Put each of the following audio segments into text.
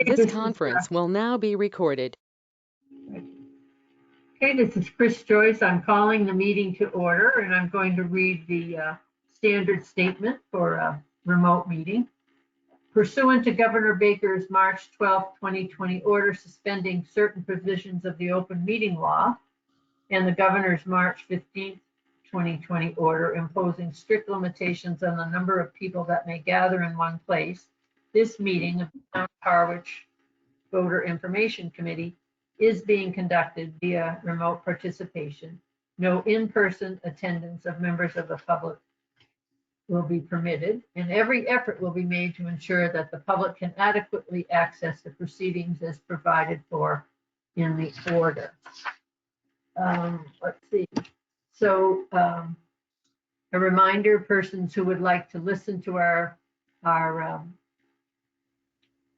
This conference will now be recorded. Okay, this is Chris Joyce. I'm calling the meeting to order, and I'm going to read the standard statement for a remote meeting. Pursuant to Governor Baker's March 12, 2020 order suspending certain provisions of the open meeting law and the governor's March 15, 2020 order imposing strict limitations on the number of people that may gather in one place, this meeting of the Town of Harwich Voter Information Committee is being conducted via remote participation. No in-person attendance of members of the public will be permitted, and every effort will be made to ensure that the public can adequately access the proceedings as provided for in the order. Let's see. So a reminder, persons who would like to listen to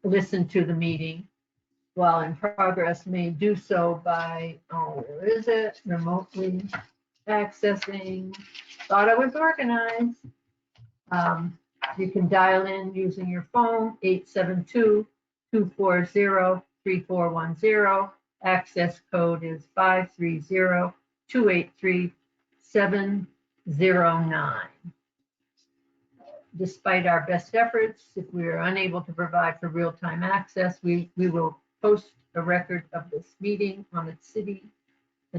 listen to the meeting while in progress may do so by, where is it? Remotely accessing. Thought I was organized. You can dial in using your phone, 872-240-3410. Access code is 530-283-709. Despite our best efforts, if we are unable to provide for real-time access, we will post a record of this meeting on the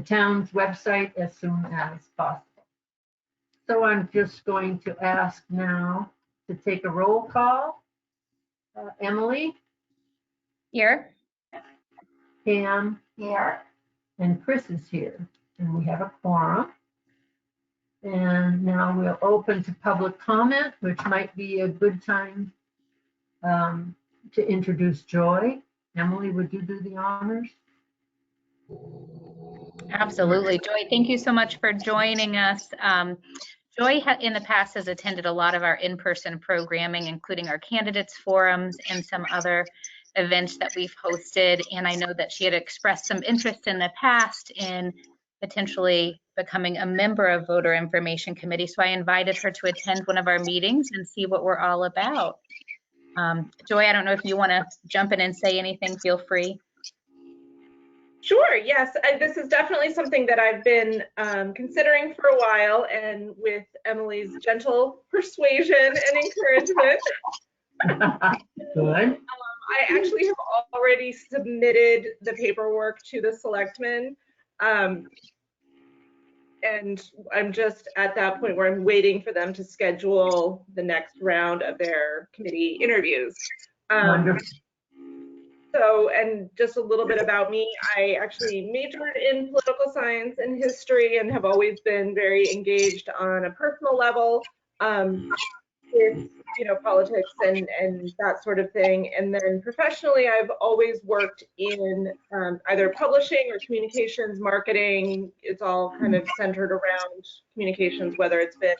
town's website as soon as possible. So I'm just going to ask now to take a roll call. Emily? Here. Pam? Here. And Chris is here, and we have a quorum. And now we'll open to public comment, which might be a good time to introduce Joy. Emily, would you do the honors? Absolutely. Joy, thank you so much for joining us. Joy in the past has attended a lot of our in-person programming, including our candidates forums and some other events that we've hosted. And I know that she had expressed some interest in the past in potentially becoming a member of Voter Information Committee. So I invited her to attend one of our meetings and see what we're all about. Joy, I don't know if you want to jump in and say anything, feel free. Sure, yes, this is definitely something that I've been considering for a while, and with Emily's gentle persuasion and encouragement. Good. I actually have already submitted the paperwork to the selectmen, and I'm just at that point where I'm waiting for them to schedule the next round of their committee interviews. Wonderful. So, and just a little bit about me, I actually majored in political science and history and have always been very engaged on a personal level with, politics and that sort of thing. And then professionally, I've always worked in either publishing or communications, marketing. It's all kind of centered around communications, whether it's been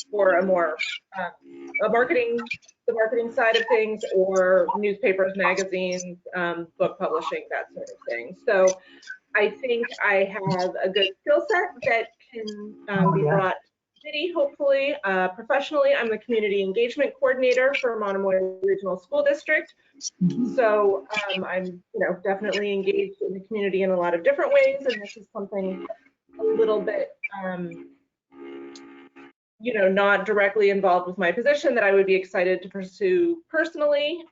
for a more the marketing side of things, or newspapers, magazines, book publishing, that sort of thing. So I think I have a good skill set that can be brought to the city, hopefully. Professionally, I'm the community engagement coordinator for Monomoy Regional School District. So I'm definitely engaged in the community in a lot of different ways, and this is something a little bit not directly involved with my position that I would be excited to pursue personally.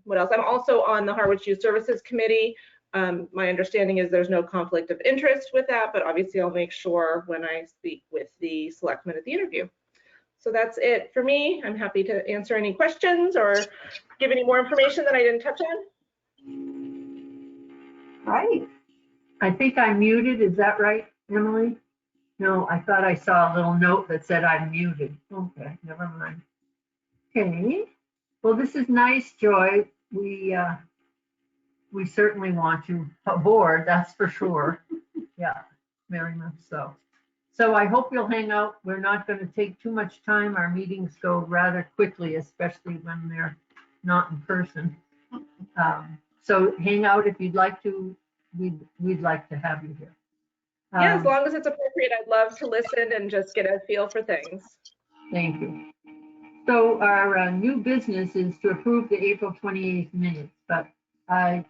What else? I'm also on the Harwich Youth Services Committee. My understanding is there's no conflict of interest with that, but obviously I'll make sure when I speak with the selectmen at the interview. So that's it for me. I'm happy to answer any questions or give any more information that I didn't touch on. Right. I think I'm muted. Is that right, Emily? No, I thought I saw a little note that said I'm muted. Okay, never mind. Okay. Well, this is nice, Joy. We certainly want you aboard, that's for sure. Yeah, very much so. So I hope you'll hang out. We're not going to take too much time. Our meetings go rather quickly, especially when they're not in person. So hang out if you'd like to. We'd like to have you here. Yeah, as long as it's appropriate, I'd love to listen and just get a feel for things. Thank you. So our new business is to approve the April 28th minutes, but I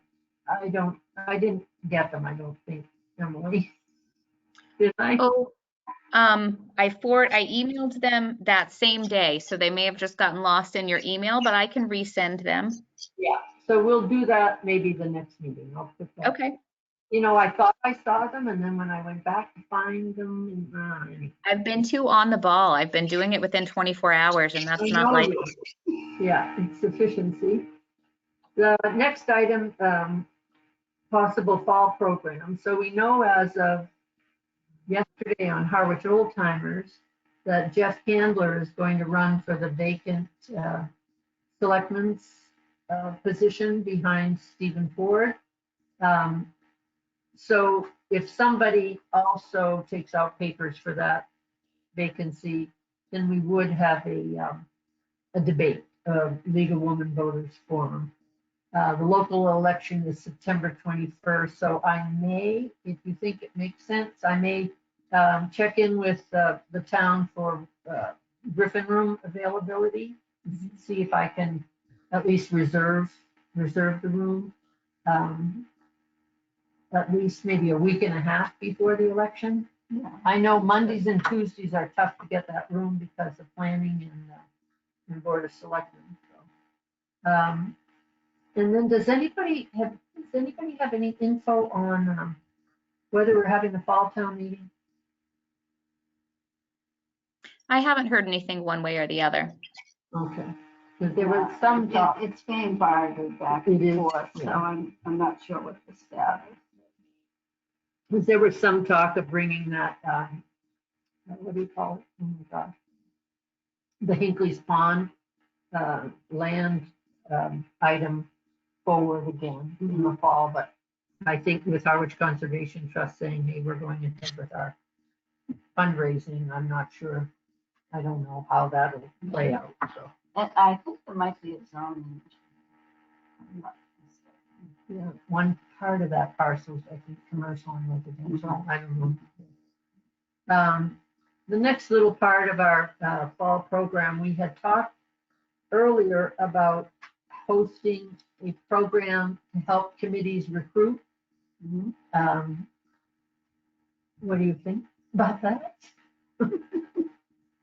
didn't get them, I don't think, Emily. Did I? Oh, I emailed them that same day, so they may have just gotten lost in your email, but I can resend them. Yeah. So we'll do that maybe the next meeting. I'll put that. Okay. You know, I thought I saw them, and then when I went back to find them, anyway. I've been too on the ball. I've been doing it within 24 hours, and that's I not know like. you. Yeah, it's sufficiency. The next item, possible fall program. So we know as of yesterday on Harwich Old Timers that Jeff Handler is going to run for the vacant selectman's position behind Stephen Ford. So if somebody also takes out papers for that vacancy, then we would have a debate, a League of Women Voters Forum. The local election is September 21st, so I may, if you think it makes sense, I may check in with the town for Griffin Room availability, see if I can at least reserve the room. At least maybe a week and a half before the election. Yeah. I know Mondays and Tuesdays are tough to get that room because of planning and Board of Selectmen. So, and then does anybody have any info on whether we're having a fall town meeting? I haven't heard anything one way or the other. Okay. Because there was some talk. It's being bartered back It is, and forth, so yeah. I'm not sure what the status. Because there was some talk of bringing that, what do you call it? Oh my gosh. The Hinckley's Pond land item forward again in the fall, but I think with Harwich Conservation Trust saying, hey, we're going ahead with our fundraising, I'm not sure. I don't know how that'll play out, so. And I think there might be a zoning. I'm not mistaken. Yeah, one part of that parcel is, I think, commercial and residential, I don't know. The next little part of our fall program, we had talked earlier about hosting a program to help committees recruit. Mhm. What do you think about that?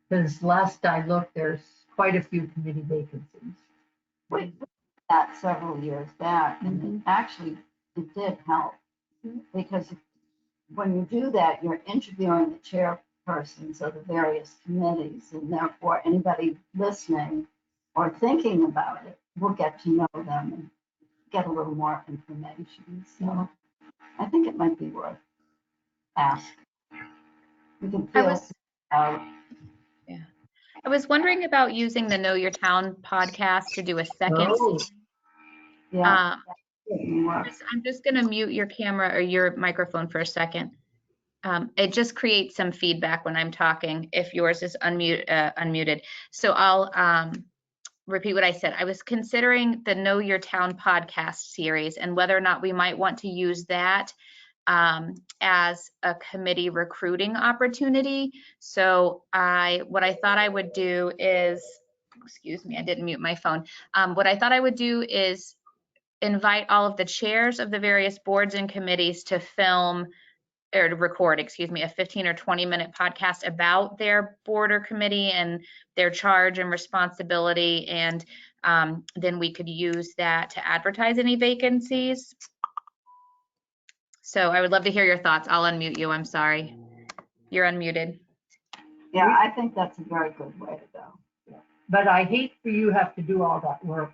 Because last I looked, there's quite a few committee vacancies. We did that several years back, and Mm-hmm. actually it did help. Because when you do that, you're interviewing the chairpersons of the various committees, and therefore anybody listening or thinking about it will get to know them and get a little more information. So I think it might be worth asking. We can I feel was out. I was wondering about using the Know Your Town podcast to do a second. Oh. Yeah. I'm just going to mute your camera or your microphone for a second. It just creates some feedback when I'm talking if yours is unmuted. So I'll repeat what I said. I was considering the Know Your Town podcast series and whether or not we might want to use that as a committee recruiting opportunity. So what I thought I would do is, excuse me, I didn't mute my phone. What I thought I would do is invite all of the chairs of the various boards and committees to film or to record, excuse me, a 15 or 20-minute podcast about their board or committee and their charge and responsibility. And then we could use that to advertise any vacancies. So I would love to hear your thoughts. I'll unmute you. I'm sorry. You're unmuted. Yeah, I think that's a very good way to go. But I hate for you to have to do all that work.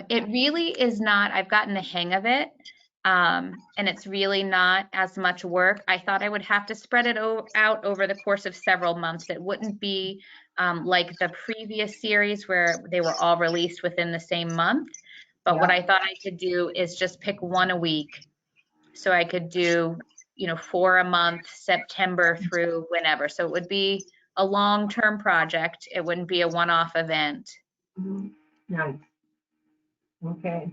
It really is not. I've gotten the hang of it. And it's really not as much work. I thought I would have to spread it out over the course of several months. It wouldn't be like the previous series where they were all released within the same month. But what I thought I could do is just pick one a week. So I could do, 4 a month, September through whenever. So it would be a long-term project. It wouldn't be a one-off event. Nice. Okay.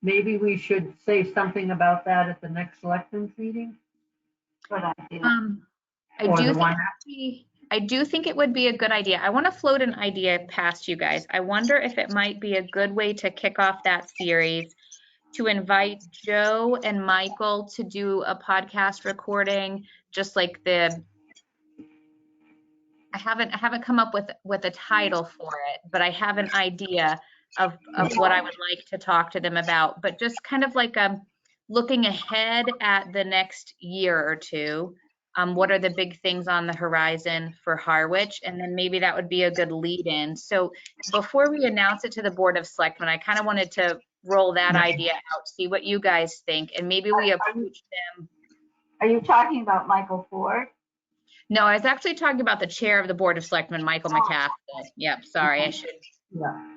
Maybe we should say something about that at the next selectmen's meeting? Good idea. I Or do the think one it would be I do think it would be a good idea. I want to float an idea past you guys. I wonder if it might be a good way to kick off that series to invite Joe and Michael to do a podcast recording, just like I haven't come up with a title for it, but I have an idea of what I would like to talk to them about, but just kind of like looking ahead at the next year or two. What are the big things on the horizon for Harwich? And then maybe that would be a good lead in. So before we announce it to the Board of Selectmen, I kind of wanted to roll that idea out, see what you guys think, and maybe we approach them. Are you talking about Michael Ford? No, I was actually talking about the chair of the Board of Selectmen, Michael McCaskill. Yep, sorry, I should. Yeah.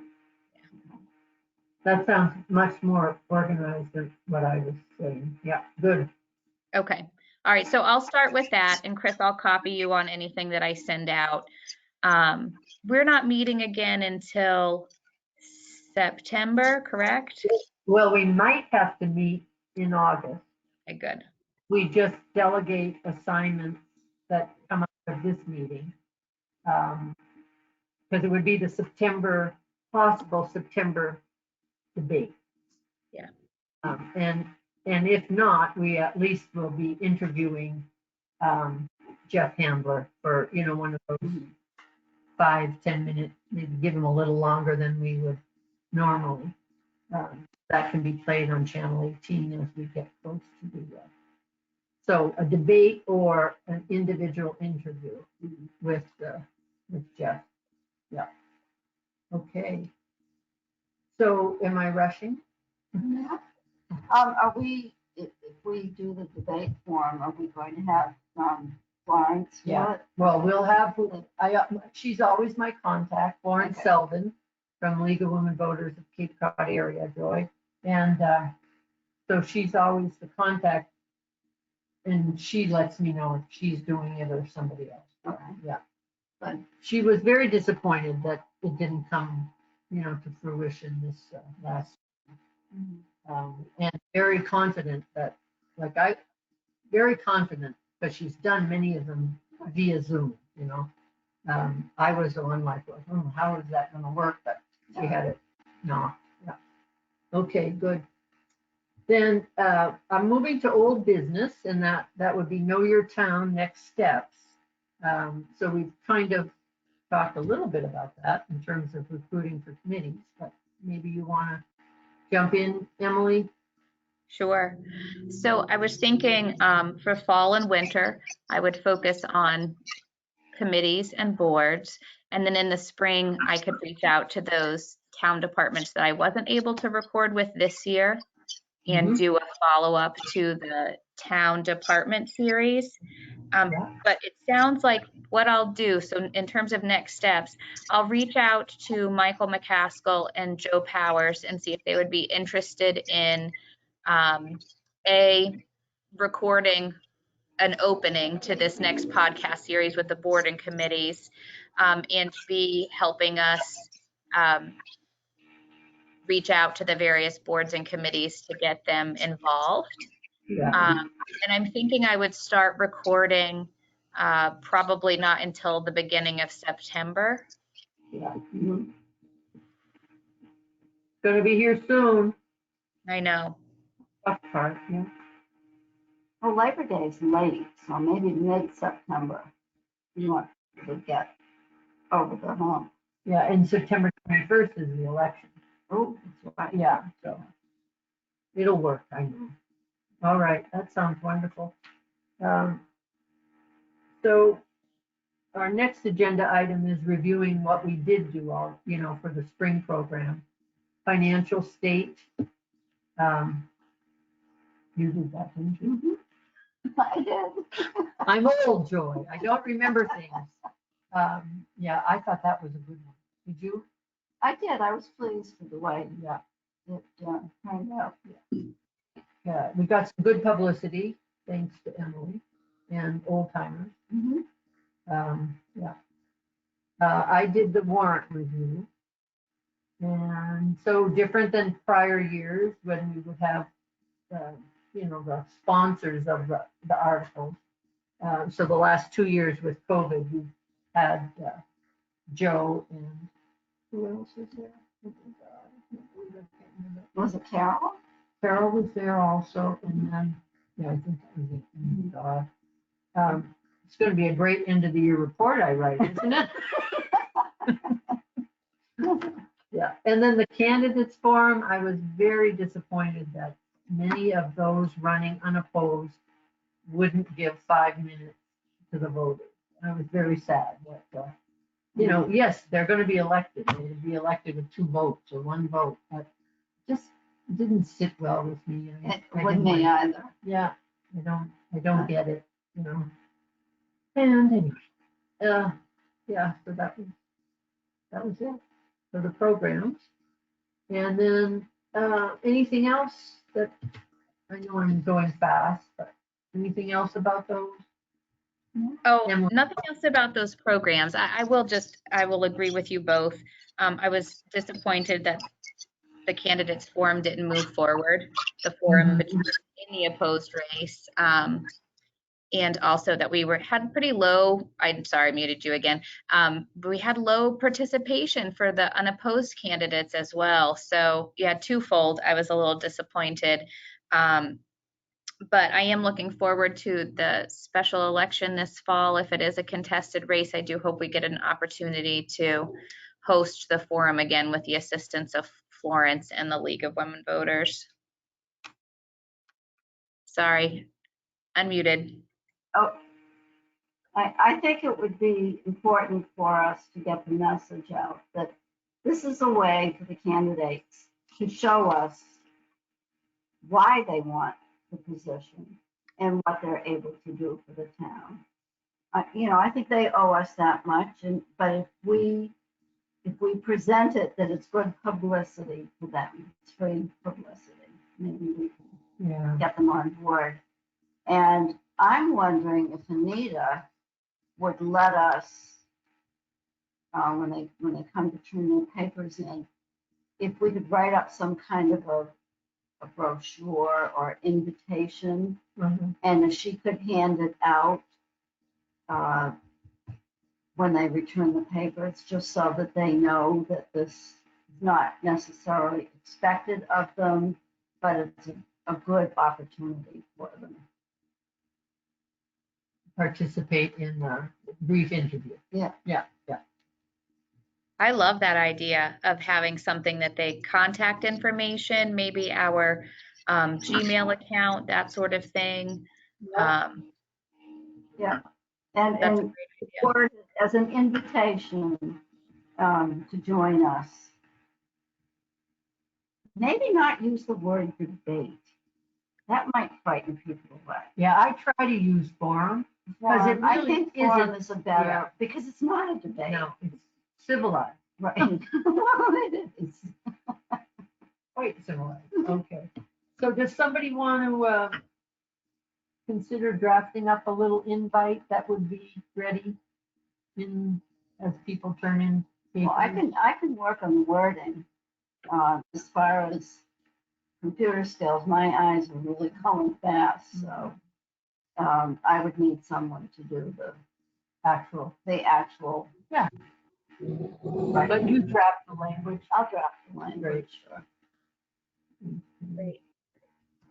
That sounds much more organized than what I was saying. Yeah, good. Okay. All right. So I'll start with that. And Chris, I'll copy you on anything that I send out. We're not meeting again until September, correct? Well, we might have to meet in August. Okay, good. We just delegate assignments that come out of this meeting. Because it would be the possible September debate. Yeah. And if not, we at least will be interviewing Jeff Handler for, one of those 5-10 minute, maybe give him a little longer than we would normally. That can be played on Channel 18 as we get close to the, so a debate or an individual interview with Jeff. Yeah. Okay. So am I rushing? Yeah. Are we, if we do the debate forum, are we going to have Florence? Yeah. Well, we'll have, she's always my contact, Florence Okay. Selvin from League of Women Voters of Cape Cod area, Joy. And so she's always the contact, and she lets me know if she's doing it or somebody else. Okay. Yeah. But She was very disappointed that it didn't come, to fruition this last, and very confident that, very confident, because she's done many of them via Zoom, I was on like, how is that going to work? But she had it. No. Yeah. Okay, good. Then I'm moving to old business, and that would be Know Your Town Next Steps. So we've kind of talked a little bit about that in terms of recruiting for committees, but maybe you want to jump in, Emily? Sure. So I was thinking for fall and winter, I would focus on committees and boards. And then in the spring, I could reach out to those town departments that I wasn't able to record with this year and do a follow-up to the town department series. But it sounds like what I'll do, so in terms of next steps, I'll reach out to Michael McCaskill and Joe Powers and see if they would be interested in recording an opening to this next podcast series with the board and committees, and B, helping us reach out to the various boards and committees to get them involved. Yeah. And I'm thinking I would start recording probably not until the beginning of September. Yeah. Going to be here soon. I know. Tough part, yeah. well, Labor Day is late, so maybe mid-September you want to get over the hump. Yeah, and September 21st is the election. Oh, that's right. Yeah, so it'll work, I know. All right, that sounds wonderful. So our next agenda item is reviewing what we did do all, for the spring program. Financial state. You did that, didn't you? I did. I'm old, Joy. I don't remember things. Yeah, I thought that was a good one. Did you? I did. I was pleased with the way Yeah. it turned out. Yeah, we got some good publicity, thanks to Emily and Old Timers. Yeah. I did the warrant review. And so different than prior years when we would have, the sponsors of the articles. So the last 2 years with COVID, we had Joe and who else was there? Was it Carol? Carol was there also, and then, yeah, I think that was it. And, it's going to be a great end of the year report I write, isn't it? Yeah, and then the candidates forum, I was very disappointed that many of those running unopposed wouldn't give 5 minutes to the voters. I was very sad that, you know, yes, they're going to be elected. They're going to be elected with 2 votes or 1 vote, but just didn't sit well with me. And It wouldn't me either. yeah, I don't get it, you know. And anyway, yeah, so that was it for the programs. And then, anything else that, I know I'm going fast, but anything else about those? Oh, Emily? nothing else about those programs. I will agree with you both. I was disappointed that the candidates forum didn't move forward, the forum Mhm. in the opposed race. And also that we had pretty low, I'm sorry, I muted you again. We had low participation for the unopposed candidates as well. So yeah, twofold, I was a little disappointed. But I am looking forward to the special election this fall. If it is a contested race, I do hope we get an opportunity to host the forum again with the assistance of Florence and the League of Women Voters. Sorry, unmuted. Oh, I think it would be important for us to get the message out that this is a way for the candidates to show us why they want the position and what they're able to do for the town. You know, I think they owe us that much, but if we present it that it's good publicity for them, it's free publicity, maybe we can get them on board. And I'm wondering if Anita would let us, when they come to turn their papers in, if we could write up some kind of a brochure or invitation, Mhm. and if she could hand it out when they return the papers, just so that they know that this is not necessarily expected of them, but it's a good opportunity for them. Participate in a brief interview. Yeah. I love that idea of having something that they contact information, maybe our Gmail account, that sort of thing. Yeah. That's a And great idea. or as an invitation to join us. Maybe not use the word debate. That might frighten people away. Yeah, I try to use forum. Because it I really think forum isn't- is a better, yeah. because it's not a debate. No, it's civilized, Right. Well, it is. quite civilized. Okay. So does somebody want to consider drafting up a little invite that would be ready as people turn in papers? Well, I can work on the wording. As far as computer skills, my eyes are really going fast, so I would need someone to do the actual. Yeah. Right. But you draft the language. I'll draft the language. Sure. Great.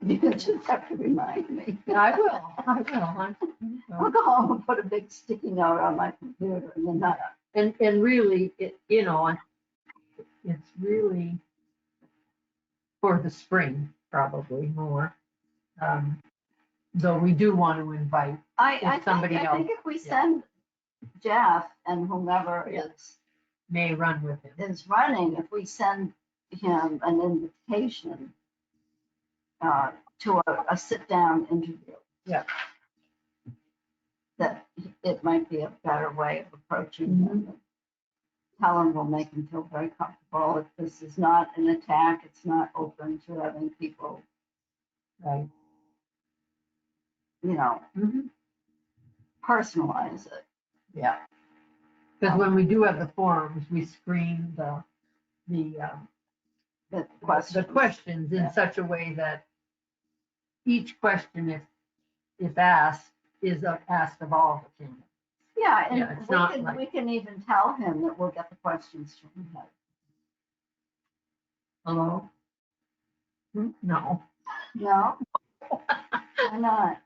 You just have to remind me. Yeah, I will. I'll go home and put a big sticky note on my computer and then that. And really, it's really for the spring, probably more. Though we do want to invite I somebody think if we send Jeff and whomever Yeah. may run with him. is running, if we send him an invitation to a sit-down interview. Yeah. That it might be a better way of approaching him. Tell him we'll make him feel very comfortable. If this is not an attack, it's not open to having people, Right. you know, personalize it. Yeah. Because when we do have the forums, we screen the questions in such a way that each question, if asked, is asked of all the candidates. Yeah, and Yeah, it's not like- we can even tell him that we'll get the questions from him. Hello? No. No? Why not?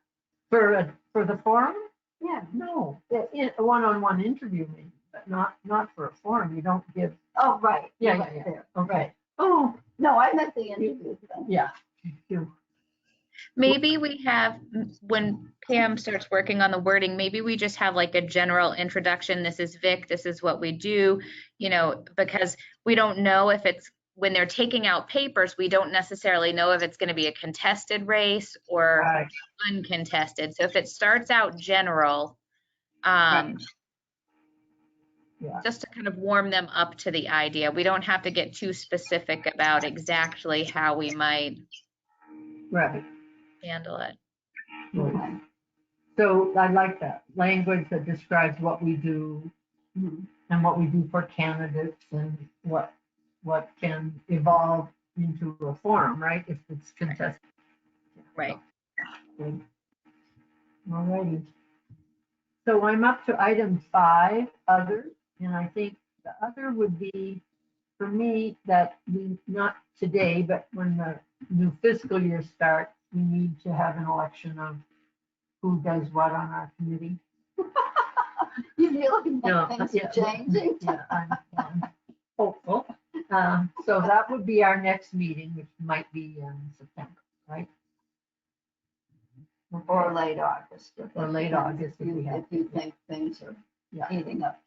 For the forum? Yeah. No. A one-on-one interview maybe, but not for a forum. You don't give. Oh, right. Yeah, Right yeah. there. Okay. Oh, No, I meant the interview thing. yeah. You- Maybe we have, when Pam starts working on the wording, maybe we just have like a general introduction. This is Vic, this is what we do, you know, because we don't know if it's, when they're taking out papers, we don't necessarily know if it's going to be a contested race or Right. uncontested. So if it starts out general, Yeah. just to kind of warm them up to the idea. We don't have to get too specific about exactly how we might Right. handle it. Okay. So I like that language that describes what we do Mhm. and what we do for candidates and what can evolve into a forum, right? If it's contested. Right. Good. All righty. So I'm up to item 5, other, and I think the other would be, for me, that we, not today, but when the new fiscal year starts, we need to have an election of who does what on our committee. You really No, think things yeah, are changing? Yeah, I'm hopeful. So that would be our next meeting, which might be in September, right? Or late August. Or late August if we have If you think things are Yeah. heating up.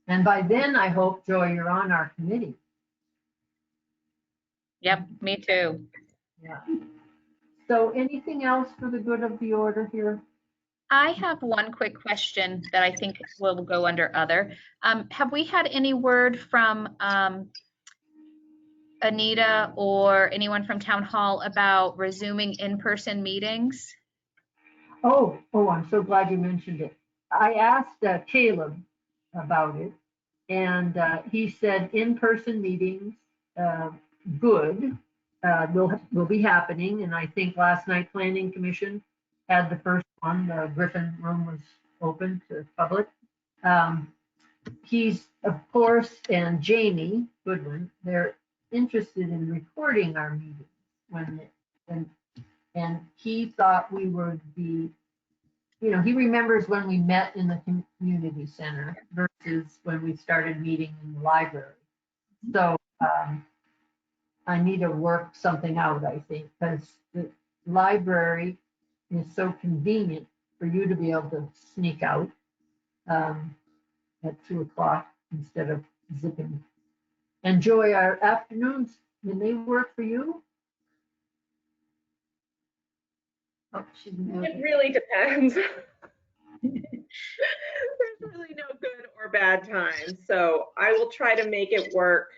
And by then, I hope, Joy, you're on our committee. Yep, me too. Yeah. So anything else for the good of the order here? I have one quick question that I think will go under other. Have we had any word from Anita or anyone from Town Hall about resuming in-person meetings? Oh, I'm so glad you mentioned it. I asked Caleb about it, and he said in-person meetings, good, will be happening. And I think last night Planning Commission had the first one. The Griffin Room was open to public. He's, of course, and Jamie Goodwin, they're interested in recording our meetings and he thought we would be, he remembers when we met in the community center versus when we started meeting in the library. So I need to work something out, I think, because the library is so convenient for you to be able to sneak out at 2:00 instead of zipping. Enjoy our afternoons. When they work for you? Oh, she's It muted. really depends. There's really no good or bad time. So I will try to make it work,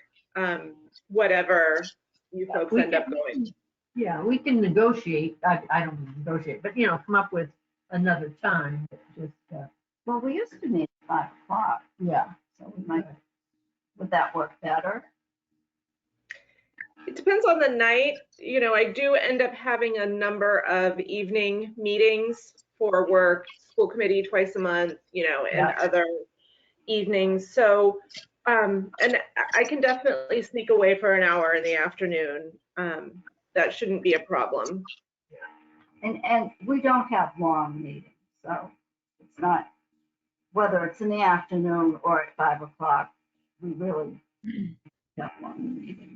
whatever you folks We end up can- going. Yeah, we can negotiate. I don't mean negotiate, but come up with another time. Just Well, we used to meet at 5 o'clock, yeah. so we might, would that work better? It depends on the night. I do end up having a number of evening meetings for work, school committee twice a month, and Yeah. other evenings. So, and I can definitely sneak away for an hour in the afternoon. That shouldn't be a problem. And we don't have long meetings, so it's not, whether it's in the afternoon or at 5 o'clock, we really don't long meetings.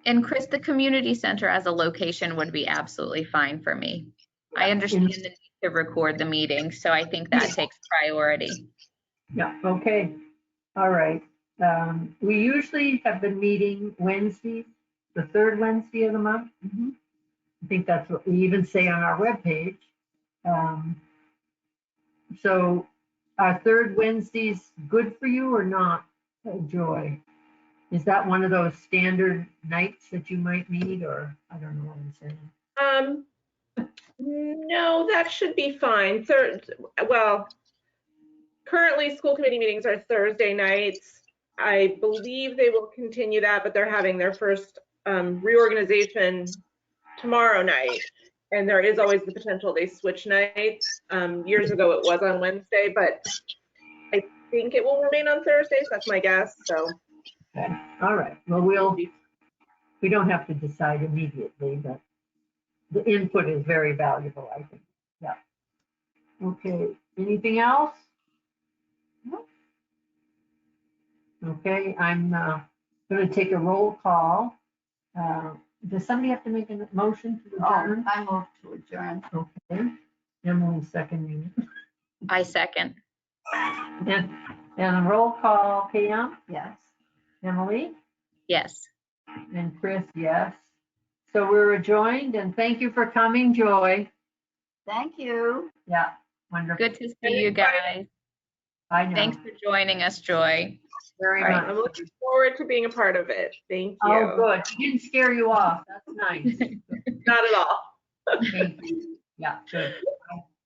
And Chris, the community center as a location would be absolutely fine for me. I understand the need to record the meeting, so I think that takes priority. Yeah, okay. All right. We usually have been meeting Wednesdays, the third Wednesday of the month. Mhm. I think that's what we even say on our webpage. So our third Wednesday's good for you or not, Joy? Is that one of those standard nights that you might need, or I don't know what I'm saying? No, that should be fine. Currently school committee meetings are Thursday nights. I believe they will continue that, but they're having their first reorganization tomorrow night. And there is always the potential they switch nights. Years ago, it was on Wednesday, but I think it will remain on Thursdays. That's my guess. So Okay, all right. Well, we don't have to decide immediately, but the input is very valuable, I think. Yeah. Okay, anything else? Nope. Okay, I'm going to take a roll call. Does somebody have to make a motion to adjourn? I move to adjourn. Okay, Emily seconding it. I second. And a roll call, Pam, Yes. Emily, Yes. and Chris, yes. So we're adjourned, and thank you for coming, Joy. Thank you. Yeah, wonderful. Good to see you guys. I know, Thanks for joining us, Joy. very All right. much. I'm looking forward to being a part of it. Thank you. Oh, good. Didn't scare you off. That's nice. Not at all. Thank you. Yeah, good.